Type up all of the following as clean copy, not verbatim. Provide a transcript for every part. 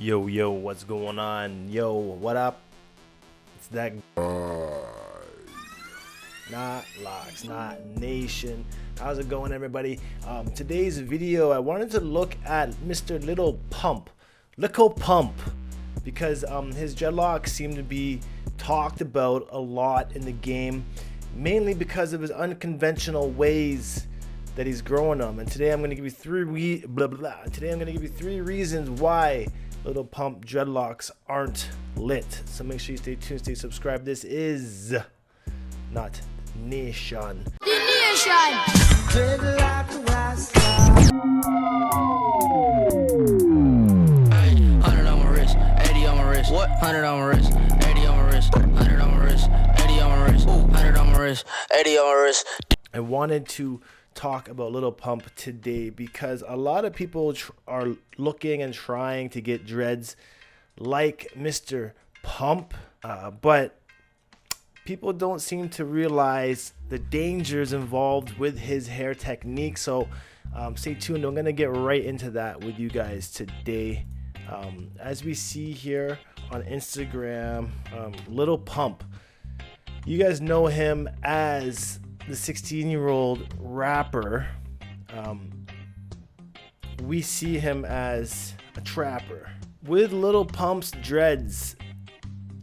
Yo, what's going on? Yo, what up? It's that knotlocks, not nation. How's it going, everybody? Today's video, I wanted to look at Mr. Little Pump, because his dreadlocks seem to be talked about a lot in the game, mainly because of his unconventional ways that he's growing them. And today I'm going to give you three reasons why Little Pump dreadlocks aren't lit. So make sure you stay tuned, stay subscribed. This is Not Nation. Dreadlock Rasta. 100 on my wrist, 80 on my wrist. What? 100 on my wrist, 80 on my wrist. 100 on my wrist, 80 on my wrist. 100 on my wrist, 80 on my wrist. I wanted to talk about Little Pump today because a lot of people are looking and trying to get dreads like Mr. Pump, but people don't seem to realize the dangers involved with his hair technique. So stay tuned. I'm gonna get right into that with you guys today. As we see here on Instagram, Little Pump, you guys know him as the 16-year-old rapper. We see him as a trapper. With Little Pump's dreads,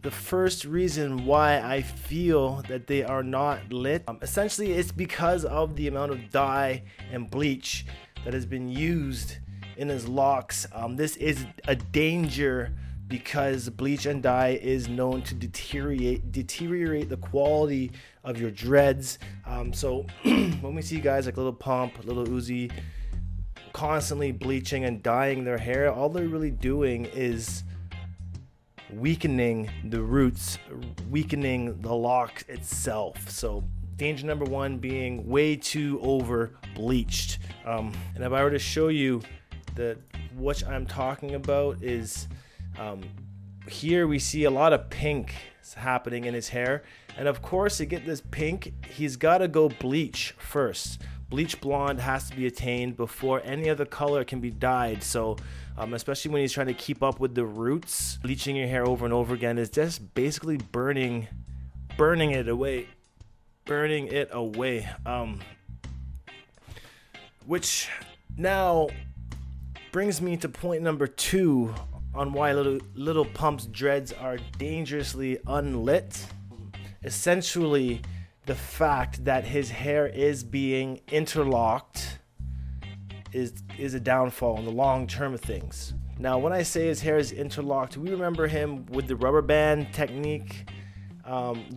the first reason why I feel that they are not lit, essentially it's because of the amount of dye and bleach that has been used in his locks. This is a danger because bleach and dye is known to deteriorate the quality of your dreads. So when we see guys like Little Pump, Little Uzi constantly bleaching and dyeing their hair, all they're really doing is weakening the roots, weakening the lock itself. So danger number one being way too over bleached. And if I were to show you what I'm talking about is here we see a lot of pink happening in his hair, and of course to get this pink he's got to go bleach first. Bleach blonde has to be attained before any other color can be dyed. So especially when he's trying to keep up with the roots, bleaching your hair over and over again is just basically burning it away, which now brings me to point number two on why Little Pump's dreads are dangerously unlit. Essentially, the fact that his hair is being interlocked is a downfall in the long term of things. Now, when I say his hair is interlocked, we remember him with the rubber band technique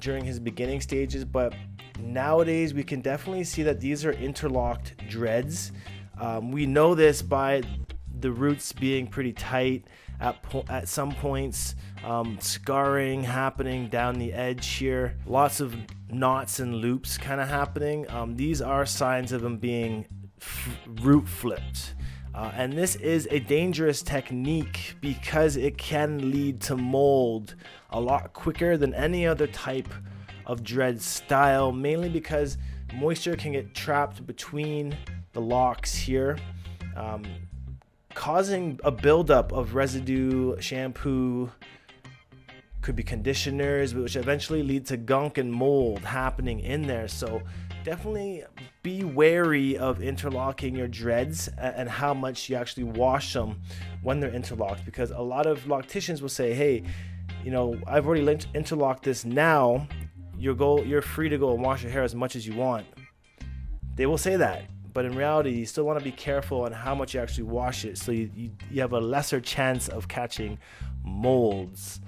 during his beginning stages, but nowadays we can definitely see that these are interlocked dreads. We know this by the roots being pretty tight at some points, scarring happening down the edge here, lots of knots and loops kind of happening. These are signs of them being root flipped, and this is a dangerous technique because it can lead to mold a lot quicker than any other type of dread style, mainly because moisture can get trapped between the locks here, causing a buildup of residue, shampoo, could be conditioners, which eventually lead to gunk and mold happening in there. So definitely be wary of interlocking your dreads and how much you actually wash them when they're interlocked, because a lot of locticians will say, hey, you know, I've already interlocked this, now you're free to go and wash your hair as much as you want. They will say that, but in reality you still want to be careful on how much you actually wash it, so you have a lesser chance of catching molds.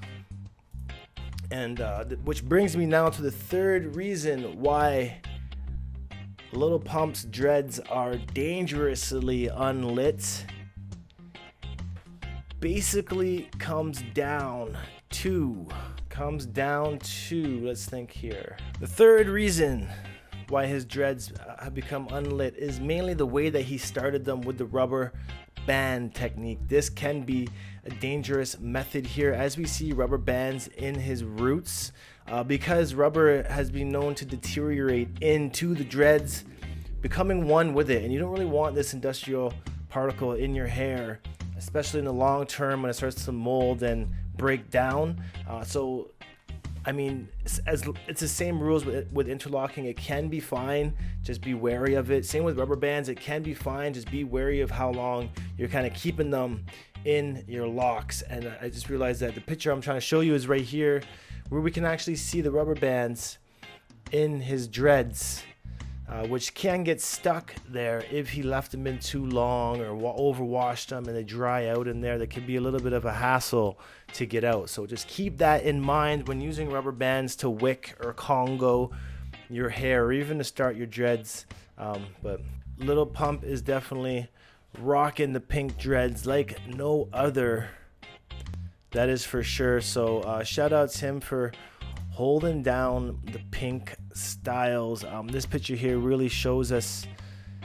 And which brings me now to the third reason why Little Pump's dreads are dangerously unlit. Basically comes down to, let's think here. The third reason why his dreads have become unlit is mainly the way that he started them with the rubber band technique. This can be a dangerous method here, as we see rubber bands in his roots, because rubber has been known to deteriorate into the dreads, becoming one with it, and you don't really want this industrial particle in your hair especially in the long term when it starts to mold and break down. So I mean, it's the same rules with interlocking. It can be fine, just be wary of it. Same with rubber bands, it can be fine, just be wary of how long you're kind of keeping them in your locks. And I just realized that the picture I'm trying to show you is right here, where we can actually see the rubber bands in his dreads, which can get stuck there if he left them in too long or overwashed them and they dry out in there. That can be a little bit of a hassle to get out. So just keep that in mind when using rubber bands to wick or Congo your hair, or even to start your dreads. But Little Pump is definitely rocking the pink dreads like no other, that is for sure. So shout out to him for holding down the pink styles. This picture here really shows us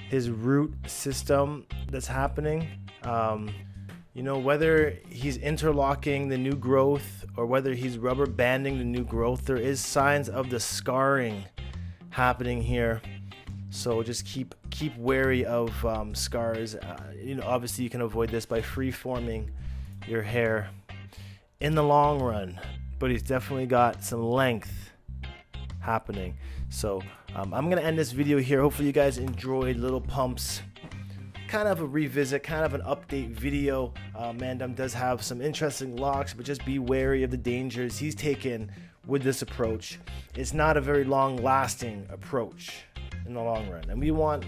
his root system that's happening. You know, whether he's interlocking the new growth or whether he's rubber banding the new growth, there is signs of the scarring happening here. So just keep wary of scars. You know, obviously you can avoid this by free forming your hair in the long run, but he's definitely got some length happening. So I'm gonna end this video here. Hopefully you guys enjoyed Little Pump's kind of a revisit, kind of an update video. Mandem does have some interesting locks, but just be wary of the dangers he's taken with this approach. It's not a very long lasting approach in the long run, and we want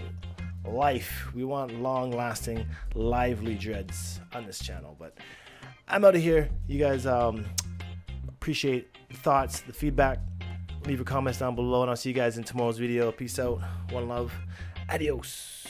life, we want long lasting lively dreads on this channel. But I'm out of here. You guys appreciate the thoughts, the feedback. Leave your comments down below, and I'll see you guys in tomorrow's video. Peace out, one love, adios.